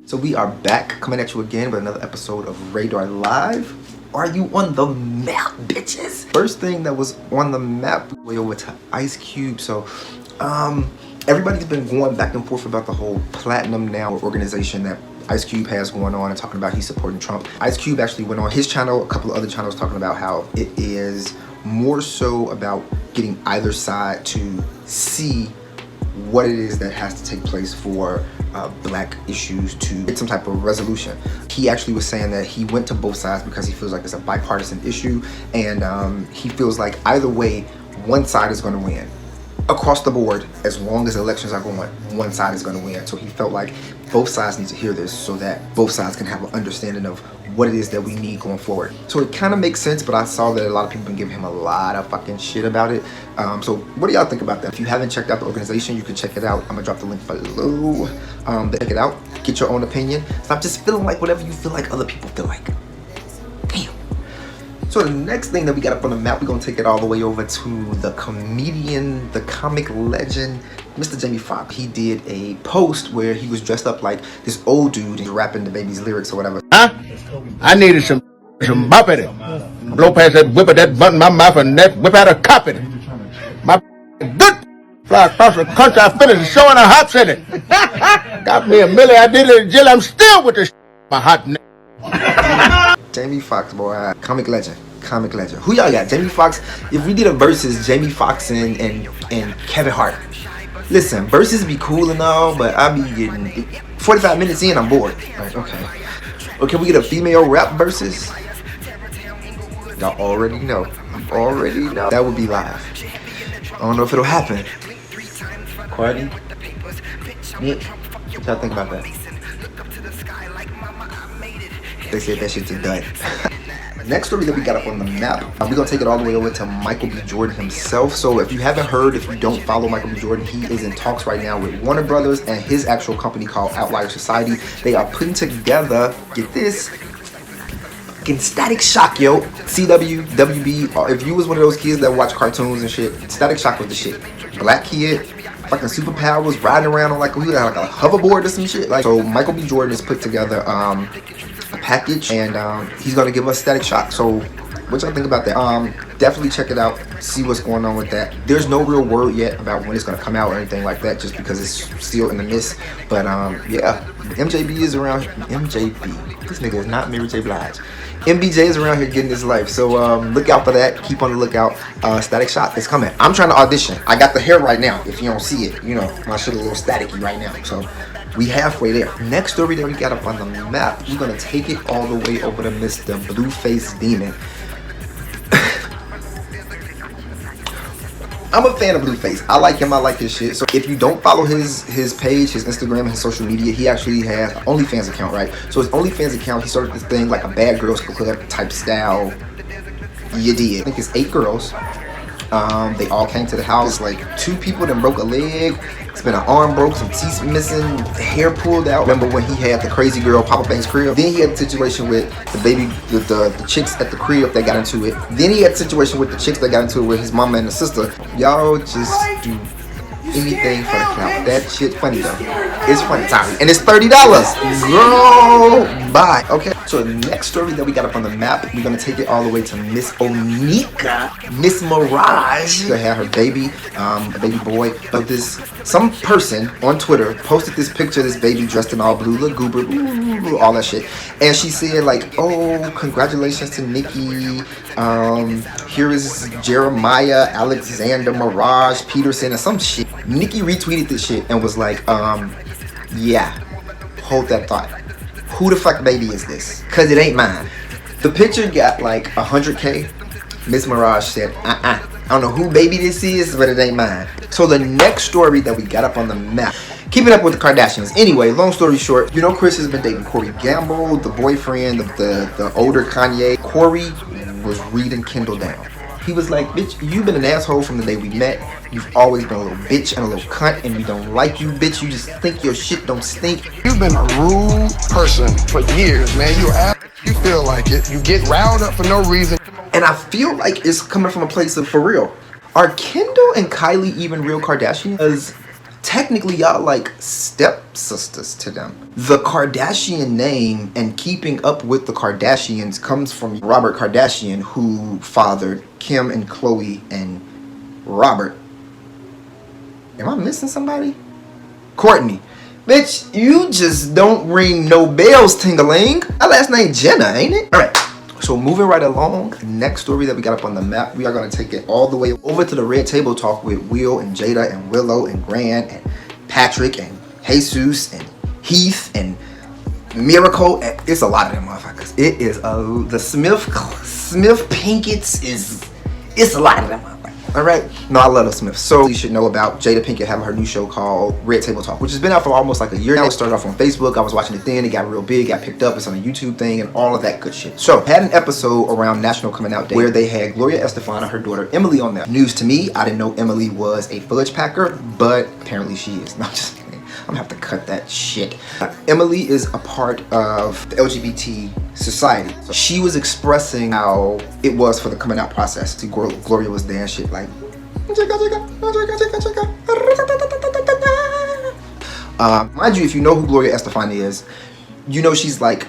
So we are back, coming at you again with another episode of RadarLive. Are you on the map, bitches? First thing that was on the map, way over to Ice Cube. So, everybody's been going back and forth about the whole Platinum Now organization that Ice Cube has going on and talking about he's supporting Trump. Ice Cube actually went on his channel, a couple of other channels, talking about how it is more so about getting either side to see what it is that has to take place for black issues to get some type of resolution. He actually was saying that he went to both sides because he feels like it's a bipartisan issue, and he feels like either way, one side is going to win. Across the board, as long as elections are going, one side is going to win. So he felt like both sides need to hear this so that both sides can have an understanding of what it is that we need going forward. So it kind of makes sense, but I saw that a lot of people been giving him a lot of fucking shit about it. So what do y'all think about that? If you haven't checked out the organization, you can check it out. I'm gonna drop the link below. Check it out, get your own opinion. Stop just feeling like whatever you feel like other people feel like. Damn. So the next thing that we got up on the map, we're gonna take it all the way over to the comedian, the comic legend, Mr. Jamie Foxx. He did a post where he was dressed up like this old dude and rapping the baby's lyrics or whatever. Huh? I needed some bop in it. Blow past that whip of that button in my mouth and that whip out a cop in it. My good fly across the country, I finished showing a hops in it. Got me a milli, I did it in jail, I'm still with this my hot neck. Jamie Foxx, boy, comic legend. Comic legend. Who y'all got? Jamie Foxx. If we did a versus, Jamie Foxx and Kevin Hart. Listen, versus be cool and all, but I be getting 45 minutes in, I'm bored. Like, okay. Or can we get a female rap versus? Y'all already know. Already know. That would be live. I don't know if it'll happen. Cardi? Nick? What y'all think about that? They said that shit's a dud. Next story that we got up on the map, we're gonna take it all the way over to Michael B. Jordan himself. So if you haven't heard, if you don't follow Michael B. Jordan, he is in talks right now with Warner Brothers and his actual company called Outlier Society. They are putting together, get this, fucking Static Shock, yo. CW, WB, if you was one of those kids that watch cartoons and shit, Static Shock was the shit. Black kid, fucking superpowers, riding around on like a hoverboard or some shit. Like, so Michael B. Jordan has put together a package, and he's gonna give us Static Shock. So what y'all think about that? Definitely check it out, see what's going on with that. There's no real word yet about when it's gonna come out or anything like that, just because it's still in the mist. But yeah, MJB is around. MJB, this nigga is not Mary J. Blige. MBJ is around here getting his life, so look out for that. Keep on the lookout. Static Shock is coming. I'm trying to audition. I got the hair right now. If you don't see it, you know my shit a little staticky right now. So we halfway there. Next story that we got up on the map, we're gonna take it all the way over to Mr. Blueface Demon. I'm a fan of Blueface. I like him. I like his shit. So if you don't follow his page, his Instagram, his social media, he actually has an OnlyFans account, right? So his OnlyFans account, he started this thing like a Bad Girls Club type style. You did. I think it's 8 girls. They all came to the house. Like 2 people that broke a leg. It's been an arm broke, some teeth missing, hair pulled out. Remember when he had the crazy girl Papa Banks' crib? Then he had the situation with the baby, the chicks at the crib that got into it. Then he had the situation with the chicks that got into it with his mama and the sister. Y'all just do anything for the clout. That shit funny though. It's funny, Tommy. And it's $30. Girl, bye. Okay. So the next story that we got up on the map, we're gonna take it all the way to Miss Onika, Miss Mirage. She had her baby, a baby boy. But some person on Twitter posted this picture of this baby dressed in all blue, look goober, all that shit. And she said like, oh, congratulations to Nikki. Here is Jeremiah, Alexander, Mirage, Peterson, and some shit. Nikki retweeted this shit and was like, yeah, hold that thought. Who the fuck baby is this? Cause it ain't mine. The picture got like 100K. Miss Mirage said, I don't know who baby this is, but it ain't mine. So the next story that we got up on the map, keeping up with the Kardashians. Anyway, long story short, you know Chris has been dating Corey Gamble, the boyfriend of the older Kanye. Corey was reading Kendall down. He was like, bitch, you've been an asshole from the day we met. You've always been a little bitch and a little cunt, and we don't like you, bitch. You just think your shit don't stink. You've been a rude person for years, man. You feel like it. You get riled up for no reason. And I feel like it's coming from a place of for real. Are Kendall and Kylie even real Kardashians? technically y'all like stepsisters to them. The Kardashian name and keeping up with the Kardashians comes from Robert Kardashian, who fathered Kim and Khloe and Robert. Am I missing somebody? Courtney. Bitch, you just don't ring no bells, Tingaling. That last name Jenna, ain't it? All right. So moving right along, next story that we got up on the map, we are going to take it all the way over to the Red Table Talk with Will and Jada and Willow and Grant and Patrick and Jesus and Heath and Miracle. And it's a lot of them motherfuckers. It is the Smith Pinkett's it's a lot of them motherfuckers. All right. No, I love the Smiths. So you should know about Jada Pinkett having her new show called Red Table Talk, which has been out for almost like a year now. It started off on Facebook. I was watching it then. It got real big, got picked up. It's on a YouTube thing and all of that good shit. So had an episode around National Coming Out Day where they had Gloria Estefan and her daughter Emily on there. News to me, I didn't know Emily was a fudge packer, but apparently she is. No, just kidding. I'm gonna have to cut that shit. Emily is a part of the LGBT society. So she was expressing how it was for the coming out process. See, Gloria was there and shit like, mind you, if you know who Gloria Estefan is, you know she's like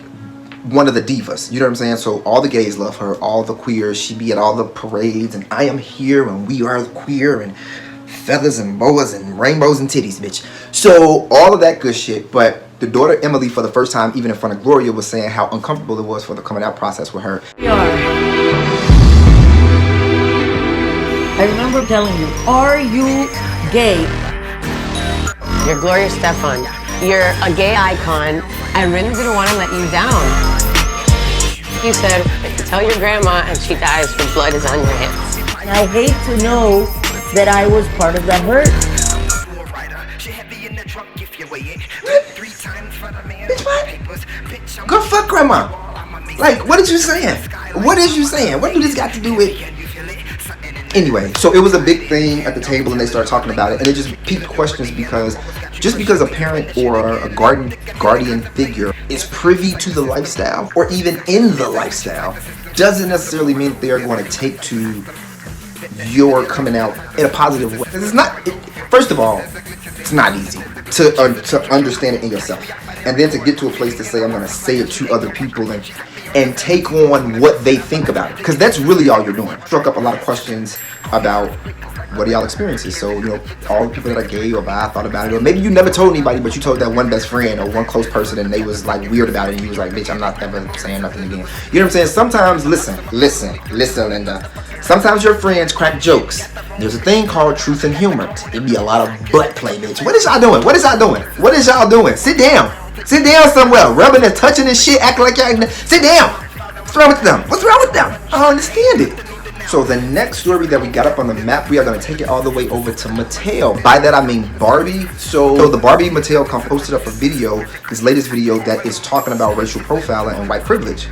one of the divas. You know what I'm saying? So all the gays love her, all the queers. She be at all the parades and I am here and we are queer and feathers and boas and rainbows and titties, bitch. So all of that good shit. But the daughter Emily, for the first time, even in front of Gloria, was saying how uncomfortable it was for the coming out process with her. I remember telling you, are you gay? You're Gloria Estefan. You're a gay icon, and Rin didn't want to let you down. You said, tell your grandma and she dies, her blood is on your hands. I hate to know that I was part of that hurt. Bitch, what? Go fuck grandma. Like, what is you saying? What is you saying? What do this got to do with... Anyway, so it was a big thing at the table and they started talking about it and it just piqued questions because just because a parent or a guardian figure is privy to the lifestyle or even in the lifestyle doesn't necessarily mean that they are going to take to your coming out in a positive way. Because it's not, first of all, it's not easy to understand it in yourself. And then to get to a place to say, I'm going to say it to other people and take on what they think about it. Because that's really all you're doing. Struck up a lot of questions about what are y'all experiences. So, you know, all the people that are gay or bi thought about it. Or maybe you never told anybody, but you told that one best friend or one close person and they was like weird about it. And you was like, bitch, I'm not ever saying nothing again. You know what I'm saying? Sometimes, listen, Linda. Sometimes your friends crack jokes. There's a thing called truth and humor. It'd be a lot of butt play, bitch. What is y'all doing? What is y'all doing? Sit down. Sit down somewhere. Rubbing and touching and shit. Acting like y'all. Sit down. What's wrong with them? I don't understand it. So the next story that we got up on the map, we are going to take it all the way over to Mattel. By that I mean Barbie. So the Barbie Mattel posted up a video, this latest video that is talking about racial profiling and white privilege.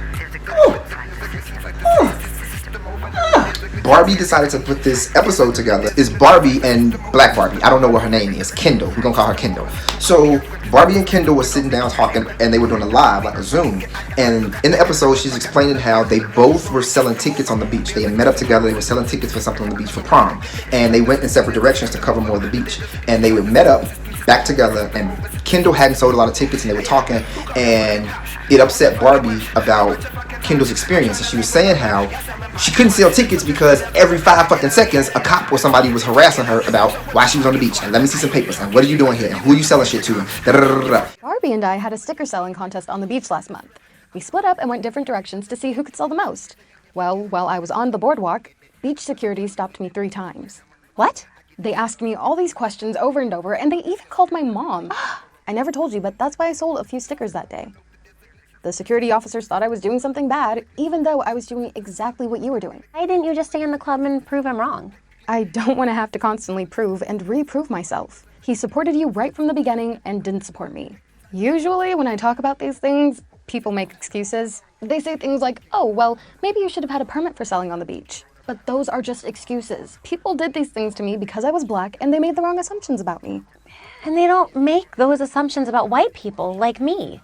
Barbie decided to put this episode together. It's Barbie and Black Barbie. I don't know what her name is. Kendall. We're going to call her Kendall. So Barbie and Kendall were sitting down talking and they were doing a live, like a Zoom. And in the episode, she's explaining how they both were selling tickets on the beach. They had met up together. They were selling tickets for something on the beach for prom. And they went in separate directions to cover more of the beach. And they were met up back together. And Kendall hadn't sold a lot of tickets and they were talking. And it upset Barbie about Kendall's experience. And she was saying how she couldn't sell tickets because every 5 fucking seconds a cop or somebody was harassing her about why she was on the beach and let me see some papers and what are you doing here and who are you selling shit to and da-da-da-da-da. Barbie and I had a sticker selling contest on the beach last month. We split up and went different directions to see who could sell the most. Well, while I was on the boardwalk, beach security stopped me 3 times. What? They asked me all these questions over and over and they even called my mom. I never told you, but that's why I sold a few stickers that day. The security officers thought I was doing something bad, even though I was doing exactly what you were doing. Why didn't you just stay in the club and prove I'm wrong? I don't want to have to constantly prove and reprove myself. He supported you right from the beginning and didn't support me. Usually when I talk about these things, people make excuses. They say things like, oh, well, maybe you should have had a permit for selling on the beach. But those are just excuses. People did these things to me because I was black and they made the wrong assumptions about me. And they don't make those assumptions about white people like me.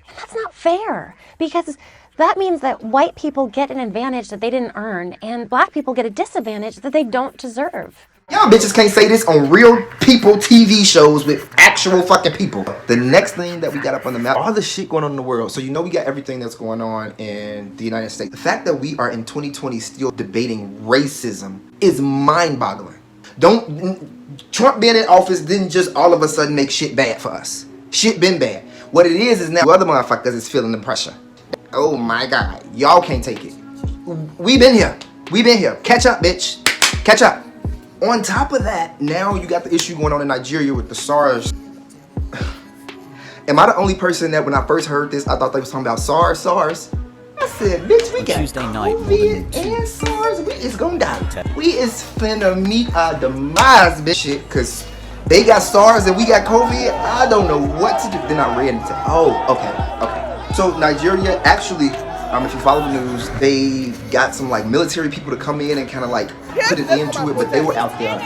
And that's not fair, because that means that white people get an advantage that they didn't earn, and black people get a disadvantage that they don't deserve. Y'all bitches can't say this on real people TV shows with actual fucking people. The next thing that we got up on the map, all the shit going on in the world. So you know we got everything that's going on in the United States. The fact that we are in 2020 still debating racism is mind-boggling. Trump being in office didn't just all of a sudden make shit bad for us. Shit been bad. What it is now other motherfuckers is feeling the pressure. Oh my God, y'all can't take it. We been here. We been here. Catch up, bitch. Catch up. On top of that, now you got the issue going on in Nigeria with the SARS. Am I the only person that when I first heard this, I thought they was talking about SARS? I said, bitch, we got COVID and SARS. We is gonna die. We is finna meet our demise, bitch. Shit, cause they got SARS and we got COVID. I don't know what to do. Then I read into okay. So Nigeria actually, if you follow the news, they got some like military people to come in and kind of like put an end to it, but they were out there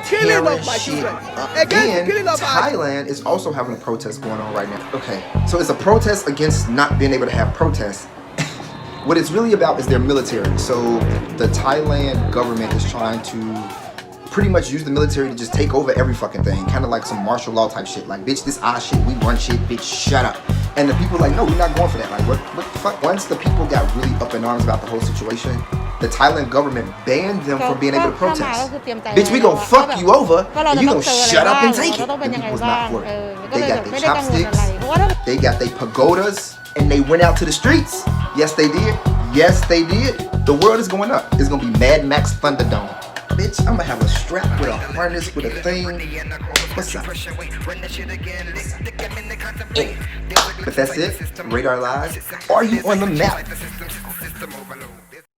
tearing shit up. And Thailand is also having a protest going on right now. Okay, so it's a protest against not being able to have protests. What it's really about is their military. So the Thailand government is trying to pretty much use the military to just take over every fucking thing, kind of like some martial law type shit. Like, bitch, this our shit, we run shit, bitch, shut up. And the people are like, no, we're not going for that. Like, what the fuck? Once the people got really up in arms about the whole situation, the Thailand government banned them from being able to protest. Bitch, we gonna fuck you over, and you gonna shut up and take it. And people was not for it. They got their chopsticks, they got their pagodas, and they went out to the streets. Yes, they did. Yes, they did. The world is going up. It's gonna be Mad Max Thunderdome. Bitch, I'm gonna have a strap with a harness with a thing. What's up? But that's it. RadarLive. Are you on the map?